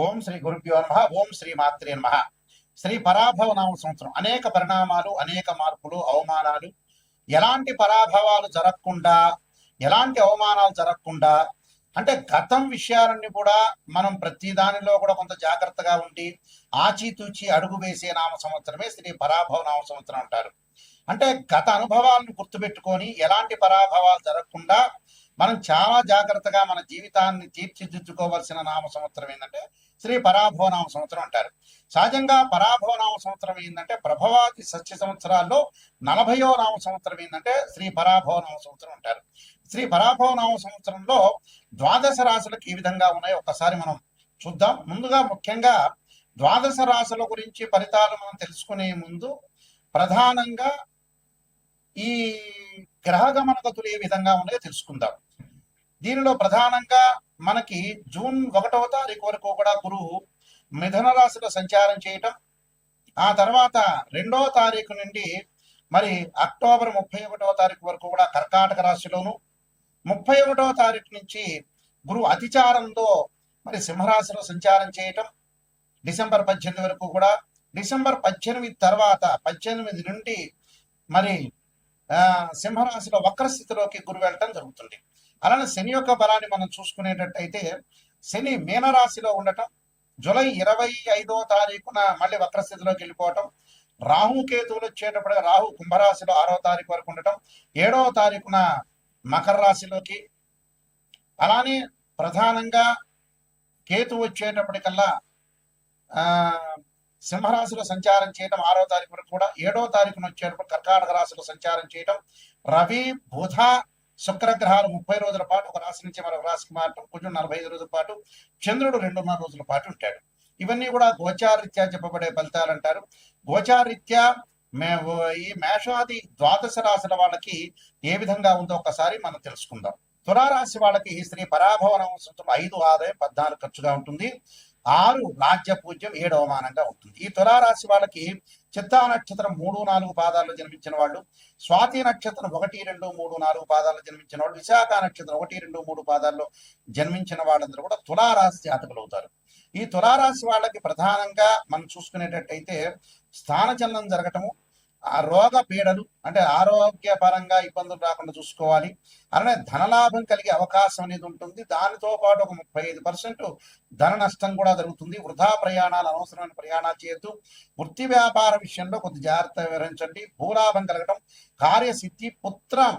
ఓం శ్రీ గురుభ్యో నమ. ఓం శ్రీ మాత్రే నమ. శ్రీ పరాభవ నామ సంవత్సరం అనేక పరిణామాలు, అనేక మార్పులు, అవమానాలు, ఎలాంటి పరాభవాలు జరగకుండా, ఎలాంటి అవమానాలు జరగకుండా, అంటే గతం విషయాలన్నీ కూడా మనం ప్రతి దానిలో కూడా కొంత జాగ్రత్తగా ఉండి ఆచితూచి అడుగు వేసే నామ సంవత్సరమే శ్రీ పరాభవ నామ సంవత్సరం అంటారు. అంటే గత అనుభవాలను గుర్తుపెట్టుకొని ఎలాంటి పరాభవాలు జరగకుండా మనం చాలా జాగ్రత్తగా మన జీవితాన్ని తీర్చిదిద్దుకోవాల్సిన నామ సంవత్సరం ఏంటంటే శ్రీ పరాభవ నామ సంవత్సరం అంటారు. సహజంగా పరాభవ నామ సంవత్సరం ఏంటంటే ప్రభవాది సత్య సంవత్సరాల్లో 40వ నామ సంవత్సరం ఏంటంటే శ్రీ పరాభవ నామ సంవత్సరం అంటారు. శ్రీ పరాభవ నామ సంవత్సరంలో ద్వాదశ రాశులకు ఈ విధంగా ఉన్నాయి, ఒక్కసారి మనం చూద్దాం. ముందుగా ముఖ్యంగా ద్వాదశ రాశుల గురించి ఫలితాలు మనం తెలుసుకునే ముందు ప్రధానంగా ఈ గ్రహగమన గతులు ఏ విధంగా ఉన్నాయో తెలుసుకుందాం. దీనిలో ప్రధానంగా మనకి జూన్ 1వ తారీఖు వరకు కూడా గురువు మిథున రాశిలో సంచారం చేయటం, ఆ తర్వాత 2వ తారీఖు నుండి మరి అక్టోబర్ 31వ తారీఖు వరకు కూడా కర్కాటక రాశిలోను, 31వ తారీఖు నుంచి గురువు అతిచారంతో మరి సింహరాశిలో సంచారం చేయటం, డిసెంబర్ 18 వరకు కూడా. డిసెంబర్ 18 తర్వాత 18 నుండి మరి సింహరాశిలో వక్రస్థితిలోకి గురువు వెళ్ళటం జరుగుతుంది. అలానే శని యొక్క బలాన్ని మనం చూసుకునేటట్టయితే శని మీనరాశిలో ఉండటం, జూలై 25వ తారీఖున మళ్ళీ వక్రస్థితిలోకి వెళ్ళిపోవటం, రాహుకేతువులు వచ్చేటప్పుడు రాహు కుంభరాశిలో 6వ తారీఖు వరకు ఉండటం, 7వ తారీఖున మకర రాశిలోకి, అలానే ప్రధానంగా కేతు వచ్చేటప్పటికల్లా సింహరాశిలో సంచారం చేయడం 6వ తారీఖు వరకు కూడా, 7వ తారీఖున వచ్చేటప్పుడు కర్కాటక రాశిలో సంచారం చేయడం, రవి బుధ శుక్రగ్రహాలు 30 రోజుల పాటు ఒక రాశి నుంచి మరొక రాశికి మారటం, కొంచెం 45 రోజుల పాటు, చంద్రుడు 2.5 రోజుల పాటు ఉంటాడు. ఇవన్నీ కూడా గోచారీత్యా చెప్పబడే ఫలితాలు అంటారు. గోచారీత్యా ఈ మేషాది ద్వాదశ రాశుల వాళ్ళకి ఏ విధంగా ఉందో ఒకసారి మనం తెలుసుకుందాం. తులారాశి వాళ్ళకి శ్రీ పరాభవ నామ సంవత్సరం 5 ఆదాయం 14 ఖర్చుగా ఉంటుంది, 6 రాజ్య పూజ్యం 7 అవమానంగా ఉంటుంది. ఈ తులారాశి వాళ్ళకి చిత్తా నక్షత్రం 3, 4 పాదాల్లో జన్మించిన వాళ్ళు, స్వాతి నక్షత్రం 1, 2, 3, 4 పాదాల్లో జన్మించిన వాళ్ళు, విశాఖ నక్షత్రం 1, 2, 3 పాదాల్లో జన్మించిన వాళ్ళందరూ కూడా తులారాశి జాతకులు అవుతారు. ఈ తులారాశి వాళ్ళకి ప్రధానంగా మనం చూసుకునేటట్టయితే స్థానచలనం జరగటము, ఆ రోగ పీడలు అంటే ఆరోగ్యపరంగా ఇబ్బందులు రాకుండా చూసుకోవాలి. అలానే ధనలాభం కలిగే అవకాశం అనేది ఉంటుంది. దానితో పాటు ఒక 35% ధన నష్టం కూడా జరుగుతుంది. వృధా ప్రయాణాలు, అనవసరమైన ప్రయాణాలు చేయొద్దు. వృత్తి వ్యాపార విషయంలో కొంత జాగ్రత్త వివరించండి. భూలాభం కలగటం, కార్యసిద్ధి, పుత్రం,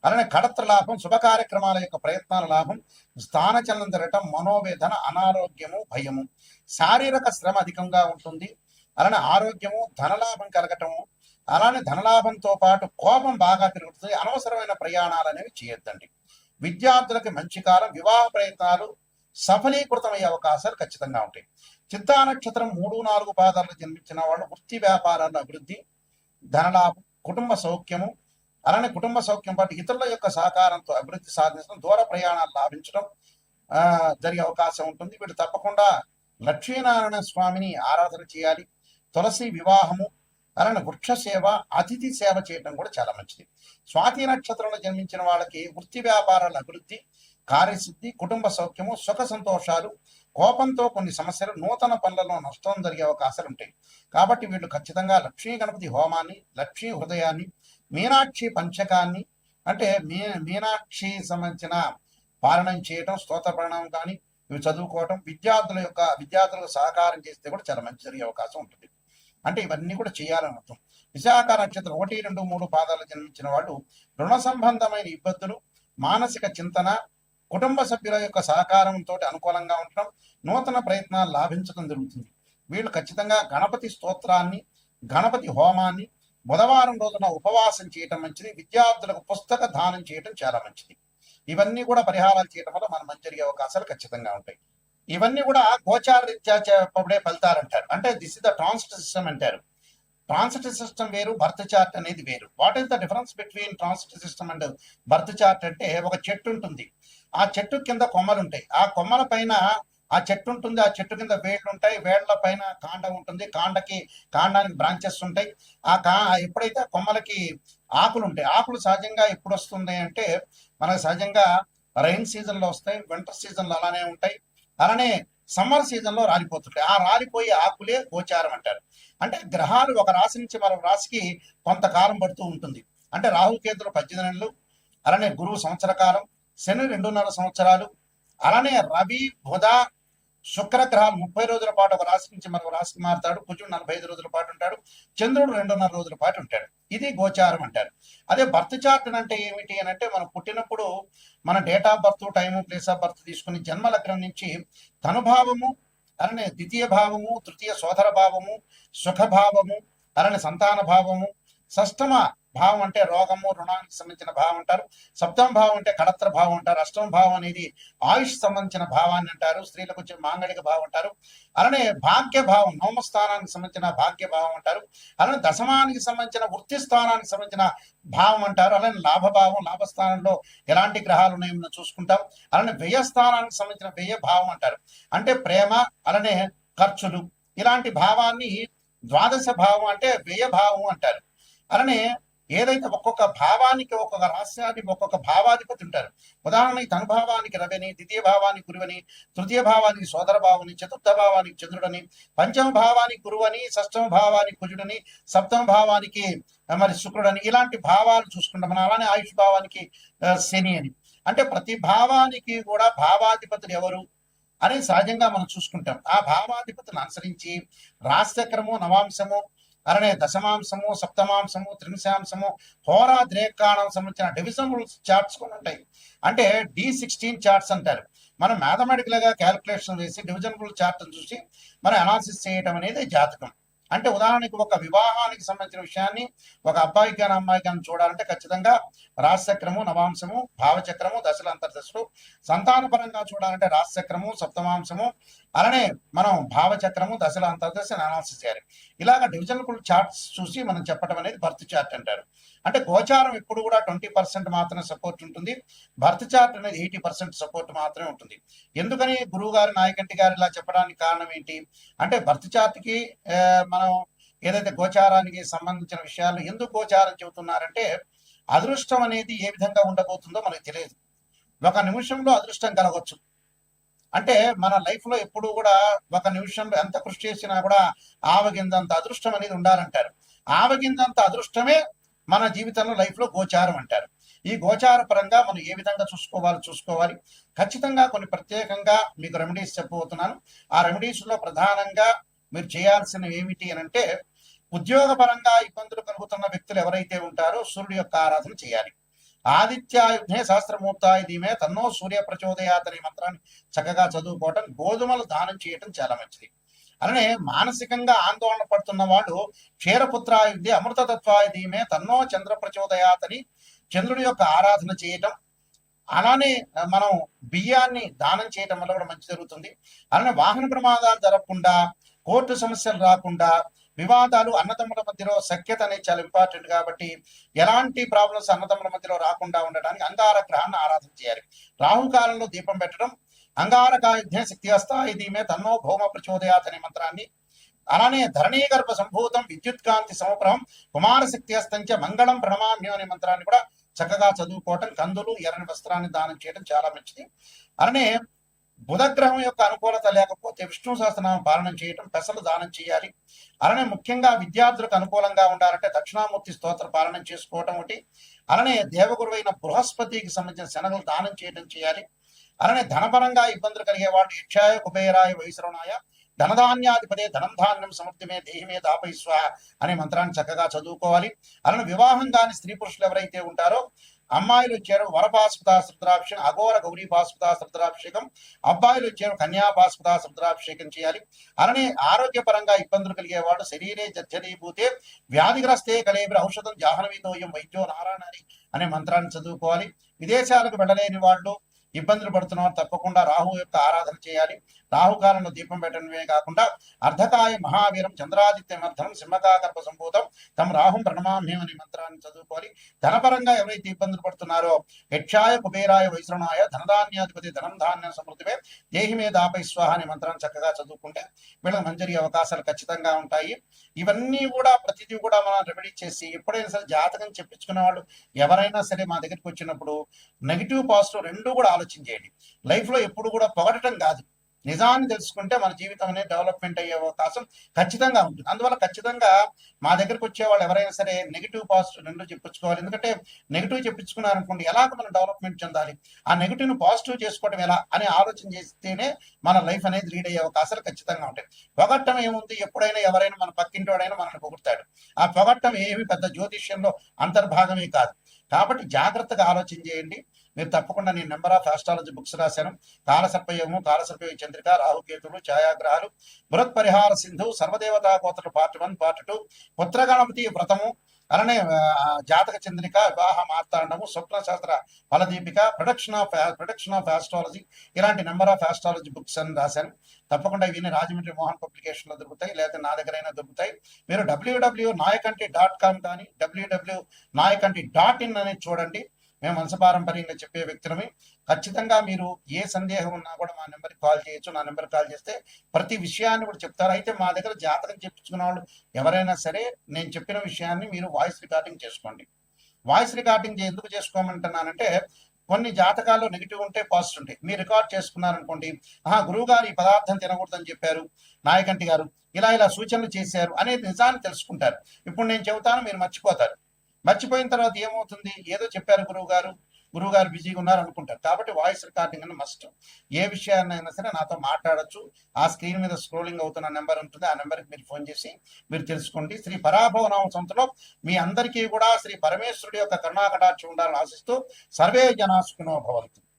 అలానే కడత్ర లాభం, శుభ కార్యక్రమాల యొక్క ప్రయత్నాల లాభం, స్థానచలనం జరగటం, మనోవేదన, అనారోగ్యము, భయము, శారీరక శ్రమ అధికంగా ఉంటుంది. అలానే ఆరోగ్యము, ధనలాభం కలగటము, అలానే ధనలాభంతో పాటు కోపం బాగా పెరుగుతుంది. అనవసరమైన ప్రయాణాలు అనేవి చేయొద్దండి. విద్యార్థులకి మంచి కాలం, వివాహ ప్రయత్నాలు సఫలీకృతమయ్యే అవకాశాలు ఖచ్చితంగా ఉంటాయి. చిత్తా నక్షత్రం 3, 4 పాదాల్లో జన్మించిన వాళ్ళు వృత్తి వ్యాపారాల అభివృద్ధి, ధనలాభం, కుటుంబ సౌఖ్యము, అలానే కుటుంబ సౌఖ్యం పాటు ఇతరుల యొక్క సహకారంతో అభివృద్ధి సాధించడం, దూర ప్రయాణాలు లాభించడం జరిగే అవకాశం ఉంటుంది. వీళ్ళు తప్పకుండా లక్ష్మీనారాయణ స్వామిని ఆరాధన చేయాలి. తులసి వివాహము, అలానే వృక్ష సేవ, అతిథి సేవ చేయడం కూడా చాలా మంచిది. స్వాతి నక్షత్రంలో జన్మించిన వాళ్ళకి వృత్తి వ్యాపారాల అభివృద్ధి, కార్యసిద్ధి, కుటుంబ సౌఖ్యము, సుఖ సంతోషాలు, కోపంతో కొన్ని సమస్యలు, నూతన పనులలో నష్టం జరిగే అవకాశాలు ఉంటాయి. కాబట్టి వీళ్ళు ఖచ్చితంగా లక్ష్మీ గణపతి హోమాన్ని, లక్ష్మీ హృదయాన్ని, మీనాక్షి పంచకాన్ని అంటే మీనాక్షి సంబంధించిన పాలనం చేయటం, స్తోత్ర ప్రణామం కానీ ఇవి చదువుకోవటం, విద్యార్థులకు సహకారం చేస్తే కూడా చాలా మంచి జరిగే అవకాశం ఉంటుంది. అంటే ఇవన్నీ కూడా చేయాలని అర్థం. విశాఖ నక్షత్రం 1, 2, 3 పాదాలు జన్మించిన వాళ్ళు రుణ సంబంధమైన ఇబ్బందులు, మానసిక చింతన, కుటుంబ సభ్యుల యొక్క సహకారంతో అనుకూలంగా ఉండటం, నూతన ప్రయత్నాలు లాభించడం జరుగుతుంది. వీళ్ళు ఖచ్చితంగా గణపతి స్తోత్రాన్ని, గణపతి హోమాన్ని, బుధవారం రోజున ఉపవాసం చేయటం మంచిది. విద్యార్థులకు పుస్తక దానం చేయటం చాలా మంచిది. ఇవన్నీ కూడా పరిహారాలు చేయడం వల్ల మనం మంచి జరిగే అవకాశాలు ఖచ్చితంగా ఉంటాయి. ఇవన్నీ కూడా గోచార రీత్యా చెప్పబడే ఫలితాలు అంటారు. అంటే this is the transit system అంటారు. ట్రాన్సిట్ సిస్టమ్ వేరు, బర్త్ చార్ట్ అనేది వేరు. What is the difference between transit system and birth chart అంటే ఒక చెట్టు ఉంటుంది, ఆ చెట్టు కింద కొమ్మలు ఉంటాయి, ఆ కొమ్మల పైన ఆ చెట్టు ఉంటుంది, ఆ చెట్టు కింద వేళ్ళు ఉంటాయి, వేళ్ల పైన కాండం ఉంటుంది, కాండానికి బ్రాంచెస్ ఉంటాయి. ఎప్పుడైతే కొమ్మలకి ఆకులు ఉంటాయి, ఆకులు సహజంగా ఎప్పుడు వస్తుంది అంటే మనకు సహజంగా రైన్ సీజన్ లో వస్తాయి, వింటర్ సీజన్ లో అలానే ఉంటాయి. అలానే సమ్మర్ సీజన్ లో రాలిపోతుంటాయి. ఆ రాలిపోయే ఆకులే గోచారం అంటారు. అంటే గ్రహాలు ఒక రాశి నుంచి మరొక రాశికి కొంతకాలం పడుతూ ఉంటుంది. అంటే రాహుకేతులు 18 నెలలు, అలానే గురువు సంవత్సర కాలం, శని 2.5 సంవత్సరాలు, అలానే రవి బుధ శుక్ర గ్రహాలు 30 రోజుల పాటు ఒక రాశి నుంచి మరొక రాశికి మారుతాడు. కుజుడు 45 రోజుల పాటు ఉంటాడు. చంద్రుడు 2.5 రోజుల పాటు ఉంటాడు. ఇది గోచారం అంటారు. అదే బర్త్ చార్ట్ అంటే ఏమిటి అని అంటే, మనం పుట్టినప్పుడు మన date of birth, time, place of birth తీసుకుని జన్మ లగ్నం నుంచి ధనుభావము, అలానే ద్వితీయ భావము, తృతీయ సోదర భావము, సుఖభావము, అలానే సంతాన భావము, షష్టమ భావం అంటే రోగము, రుణానికి సంబంధించిన భావం అంటారు. సప్తమ భావం అంటే కడత్ర భావం అంటారు. అష్టమ భావం అనేది ఆయుష్ సంబంధించిన భావాన్ని అంటారు. స్త్రీలకు వచ్చే మాంగళిక భావం అంటారు. అలానే భాగ్య భావం, నవమ స్థానానికి సంబంధించిన భాగ్య భావం అంటారు. అలానే దశమానికి సంబంధించిన వృత్తి స్థానానికి సంబంధించిన భావం అంటారు. అలానే లాభభావం, లాభస్థానంలో ఎలాంటి గ్రహాలు ఉన్నాయో మనం చూసుకుంటాం. అలానే వ్యయ స్థానానికి సంబంధించిన వ్యయ భావం అంటారు. అంటే ప్రేమ, అలానే ఖర్చులు, ఇలాంటి భావాన్ని ద్వాదశ భావం అంటే వ్యయ భావం అంటారు. అలానే ఏదైతే ఒక్కొక్క భావానికి, ఒక్కొక్క రాష్ట్రానికి ఒక్కొక్క భావాధిపతి ఉంటారు. ఉదాహరణకి ధనుభావానికి రవిని, ద్వితీయ భావానికి గురువని, తృతీయ భావానికి సోదర భావని, చతుర్థ భావానికి చంద్రుడని, పంచమ భావానికి గురువని, షష్టమ భావానికి కుజుడని, సప్తమ భావానికి మరి శుక్రుడని, ఇలాంటి భావాలు చూసుకుంటాం మనం. అలానే ఆయుష్ భావానికి శని అని. అంటే ప్రతి భావానికి కూడా భావాధిపతులు ఎవరు అని సహజంగా మనం చూసుకుంటాం. ఆ భావాధిపతులను అనుసరించి రాశిచక్రము, నవాంశము, అలానే దశమాంశము, సప్తమాంశము, త్రింశాంశము, హోరా ద్రేకాణం సంబంధించిన డివిజన్ రూల్స్ చార్ట్స్ కూడా ఉంటాయి. అంటే D16 చార్ట్స్ అంటారు. మనం మ్యాథమెటికల్ గా క్యాలిక్యులేషన్ చేసి డివిజన్ రూల్ చార్ట్ చూసి మనం అనాలిసిస్ చేయడం అనేది జాతకం. అంటే ఉదాహరణకి ఒక వివాహానికి సంబంధించిన విషయాన్ని ఒక అబ్బాయికి కానీ అమ్మాయికి కానీ చూడాలంటే ఖచ్చితంగా రాశిచక్రము, నవాంశము, భావచక్రము, దశల అంతర్దశలు. సంతాన పరంగా చూడాలంటే రాశిచక్రము, సప్తమాంశము, అలానే మనం భావచక్రము, దశల అంతర్దశను అనాలిసిస్ చేయాలి. ఇలాగ డివిజన్ చార్ట్స్ చూసి మనం చెప్పడం అనేది బర్త్ చార్ట్ అంటారు. అంటే గోచారం ఎప్పుడు కూడా 20% మాత్రమే సపోర్ట్ ఉంటుంది. బర్త్ చార్ట్ అనేది 80% సపోర్ట్ మాత్రమే ఉంటుంది. ఎందుకని గురువు గారు, నాయకంటి గారు ఇలా చెప్పడానికి కారణం ఏంటి అంటే, బర్త్ చార్ట్ కి మనం ఏదైతే గోచారానికి సంబంధించిన విషయాలు ఎందుకు గోచారం చెబుతున్నారంటే, అదృష్టం అనేది ఏ విధంగా ఉండబోతుందో మనకు తెలియదు. ఒక నిమిషంలో అదృష్టం కలగొచ్చు. అంటే మన లైఫ్ లో ఎప్పుడు కూడా ఒక నిమిషంలో ఎంత కృషి చేసినా కూడా ఆవగిందంత అదృష్టం అనేది ఉండాలంటారు. ఆవగిందంత అదృష్టమే మన జీవితంలో లైఫ్ లో గోచారం అంటారు. ఈ గోచార పరంగా మనం ఏ విధంగా చూసుకోవాలి. ఖచ్చితంగా కొన్ని ప్రత్యేకంగా మీకు రెమెడీస్ చెప్పబోతున్నాను. ఆ రెమెడీస్ లో ప్రధానంగా మీరు చేయాల్సినవి ఏమిటి అని అంటే, ఉద్యోగ పరంగా ఇబ్బందులు కలుగుతున్న వ్యక్తులు ఎవరైతే ఉంటారో సూర్యుడి యొక్క ఆరాధన చేయాలి. ఆదిత్యాయుధే సహస్రమూర్తాయ ధీమే తన్నో సూర్య ప్రచోదయాత్ అనే మంత్రాన్ని చక్కగా చదువుకోవటం, గోధుమలు దానం చేయటం చాలా మంచిది. అలానే మానసికంగా ఆందోళన పడుతున్న వాళ్ళు క్షీరపుత్రాయుధి అమృతతత్వాయ ధీమే తన్నో చంద్ర ప్రచోదయాత్ అని చంద్రుడి యొక్క ఆరాధన చేయటం, అలానే మనం బియ్యాన్ని దానం చేయటం వల్ల కూడా మంచి జరుగుతుంది. అలానే వాహన ప్రమాదాలు జరగకుండా, కోర్టు సమస్యలు రాకుండా, వివాదాలు, అన్నదమ్ముల మధ్యలో సఖ్యత అనేది చాలా ఇంపార్టెంట్ కాబట్టి ఎలాంటి ప్రాబ్లమ్స్ అన్నదమ్ముల మధ్యలో రాకుండా ఉండడానికి అంగార గ్రహాన్ని ఆరాధన చేయాలి. రాహుకాలంలో దీపం పెట్టడం, అంగారకాయుధ్య శక్తి హస్తాయ ధీమే తన్నో భౌమ ప్రచోదయాత్ అనే మంత్రాన్ని, అలానే ధరణీ గర్భ సంభూతం విద్యుత్ కాంతి సమప్రహం కుమార శక్తి హస్తంచ మంగళం ప్రణమామ్యం అనే మంత్రాన్ని కూడా చక్కగా చదువుకోవటం, కందులు, ఎర్రని వస్త్రాన్ని దానం చేయడం చాలా మంచిది. అలానే బుధగ్రహం యొక్క అనుకూలత లేకపోతే విష్ణు సహస్రనామం పాలన చేయటం, పెసలు దానం చేయాలి. అలానే ముఖ్యంగా విద్యార్థులకు అనుకూలంగా ఉండాలంటే దక్షిణామూర్తి స్తోత్ర పాలన చేసుకోవటం ఒకటి. అలానే దేవగురువైన బృహస్పతికి సంబంధించిన శనగలు దానం చేయడం చేయాలి. అలానే ధనపరంగా ఇబ్బందులు కలిగేవాడు యక్షాయ కుబేరాయ వైశ్రవణాయ ధనధాన్యాధిపదే ధనం ధాన్యం సమృద్ధిమే దేహిమే దాపైస్వ అనే మంత్రాన్ని చక్కగా చదువుకోవాలి. అలానే వివాహం కాని స్త్రీ పురుషులు ఎవరైతే ఉంటారో, అమ్మాయిలు వచ్చారు వరపాస్పద రుద్రాభిషేకం, అఘోర గౌరీ పాస్పద రుద్రాభిషేకం, అబ్బాయిలు వచ్చారు కన్యాపాస్పద రుద్రాభిషేకం చేయాలి. అలానే ఆరోగ్యపరంగా ఇబ్బందులు కలిగేవాడు శరీరే జర్జరీభూతే వ్యాధిగ్రస్తే కలేబిర ఔషధం జాహ్నవీతోయం వైద్యో నారాయణి అనే మంత్రాన్ని చదువుకోవాలి. విదేశాలకు వెళ్ళలేని వాళ్ళు, ఇబ్బందులు పడుతున్నారు తప్పకుండా రాహు యొక్క ఆరాధన చేయాలి. రాహుకాలంలో దీపం పెట్టడమే కాకుండా అర్ధకాయ మహావీరం చంద్రాదిత్యమర్థం సింహకాకర్ప సంభూతం తమ రాహుం ప్రణమామ్యం అనే మంత్రాన్ని చదువుకోవాలి. ధనపరంగా ఎవరైతే ఇబ్బందులు పడుతున్నారో యక్షాయ కుబేరాయ వైశ్రవణాయ ధనధాన్యాధిపతి ధనం ధాన్యం సమృద్ధిమే దేహిమే దాపై స్వాహ అనే మంత్రాన్ని చక్కగా చదువుకుంటే వీళ్ళకి మంచి అవకాశాలు ఖచ్చితంగా ఉంటాయి. ఇవన్నీ కూడా ప్రతిదీ కూడా మనం రెమెడీ చేసి ఎప్పుడైనా సరే జాతకం చెప్పించుకునే వాళ్ళు ఎవరైనా సరే మా దగ్గరికి వచ్చినప్పుడు నెగిటివ్ పాజిటివ్ రెండు కూడా ఆలోచించేయండి. లైఫ్ లో ఎప్పుడు కూడా పొగడటం కాదు, నిజాన్ని తెలుసుకుంటే మన జీవితం అనేది డెవలప్మెంట్ అయ్యే అవకాశం ఖచ్చితంగా ఉంటుంది. అందువల్ల ఖచ్చితంగా మా దగ్గరకు వచ్చే వాళ్ళు ఎవరైనా సరే నెగిటివ్ పాజిటివ్ రెండు చెప్పించుకోవాలి. ఎందుకంటే నెగిటివ్ చెప్పించుకున్నారనుకోండి ఎలాగ మనం డెవలప్మెంట్ చెందాలి, ఆ నెగిటివ్ను పాజిటివ్ చేసుకోవడం ఎలా అని ఆలోచన చేస్తేనే మన లైఫ్ అనేది లీడ్ అయ్యే అవకాశాలు ఖచ్చితంగా ఉంటాయి. పొగట్టం ఏముంది, ఎప్పుడైనా ఎవరైనా మన పక్కింటి వాడైనా మనల్ని పొగుడతాడు. ఆ పొగట్టం ఏమి పెద్ద జ్యోతిష్యంలో అంతర్భాగమే కాదు. కాబట్టి జాగ్రత్తగా ఆలోచన చేయండి. మీరు తప్పకుండా నేను నెంబర్ ఆఫ్ ఆస్ట్రాలజీ బుక్స్ రాశాను. కాలసర్పయోగము, కాలసర్పయోగ చంద్రిక, రాహుకేతులు, ఛాయాగ్రహాలు, బృహత్ పరిహార సింధు, సర్వదేవతా గోత్ర పార్ట్ 1 పార్ట్ 2, పుత్రగణపతి వ్రతము, అలానే జాతక చంద్రిక, వివాహ మార్తాండము, స్వప్న శాస్త్ర ఫలదీపిక, ప్రొడక్షన్ ఆఫ్ ఆస్ట్రాలజీ, ఇలాంటి నెంబర్ ఆఫ్ ఆస్ట్రాలజీ బుక్స్ అని రాశాను. తప్పకుండా ఇవన్నీ రాజమండ్రి మోహన్ పబ్లికేషన్ లో దొరుకుతాయి, లేదా నా దగ్గరైనా దొరుకుతాయి. మీరు www.nayakanti.com కానీ www.nayakanti.in అనేది చూడండి. మేము వంశపారంపర్యంగా చెప్పే వ్యక్తులమే. ఖచ్చితంగా మీరు ఏ సందేహం ఉన్నా కూడా మా నెంబర్కి కాల్ చేయొచ్చు. నా నెంబర్కి కాల్ చేస్తే ప్రతి విషయాన్ని కూడా చెప్తారు. అయితే మా దగ్గర జాతకం చెప్పించుకున్న వాళ్ళు ఎవరైనా సరే నేను చెప్పిన విషయాన్ని మీరు వాయిస్ రికార్డింగ్ చేసుకోండి. వాయిస్ రికార్డింగ్ ఎందుకు చేసుకోమంటున్నానంటే కొన్ని జాతకాల్లో నెగిటివ్ ఉంటే పాజిటివ్ ఉంటాయి. మీరు రికార్డ్ చేసుకున్నారనుకోండి, గురువు గారు ఈ పదార్థం తినకూడదని చెప్పారు, నాయకంటి గారు ఇలా సూచనలు చేశారు అనేది నిజాన్ని తెలుసుకుంటారు. ఇప్పుడు నేను చెబుతాను, మీరు మర్చిపోతారు. మర్చిపోయిన తర్వాత ఏమవుతుంది, ఏదో చెప్పారు గురువు గారు బిజీగా ఉన్నారు అనుకుంటారు. కాబట్టి వాయిస్ రికార్డింగ్ అని మస్ట్. ఏ విషయాన్నైనా సరే నాతో మాట్లాడచ్చు. ఆ స్క్రీన్ మీద స్క్రోలింగ్ అవుతున్న నెంబర్ ఉంటుంది, ఆ నెంబర్కి మీరు ఫోన్ చేసి మీరు తెలుసుకోండి. శ్రీ పరాభవనామ సంవత్సరంలో మీ అందరికీ కూడా శ్రీ పరమేశ్వరుడి యొక్క కరుణాకటాక్షం ఉండాలని ఆశిస్తూ సర్వే జనా సుఖినో భవంతు.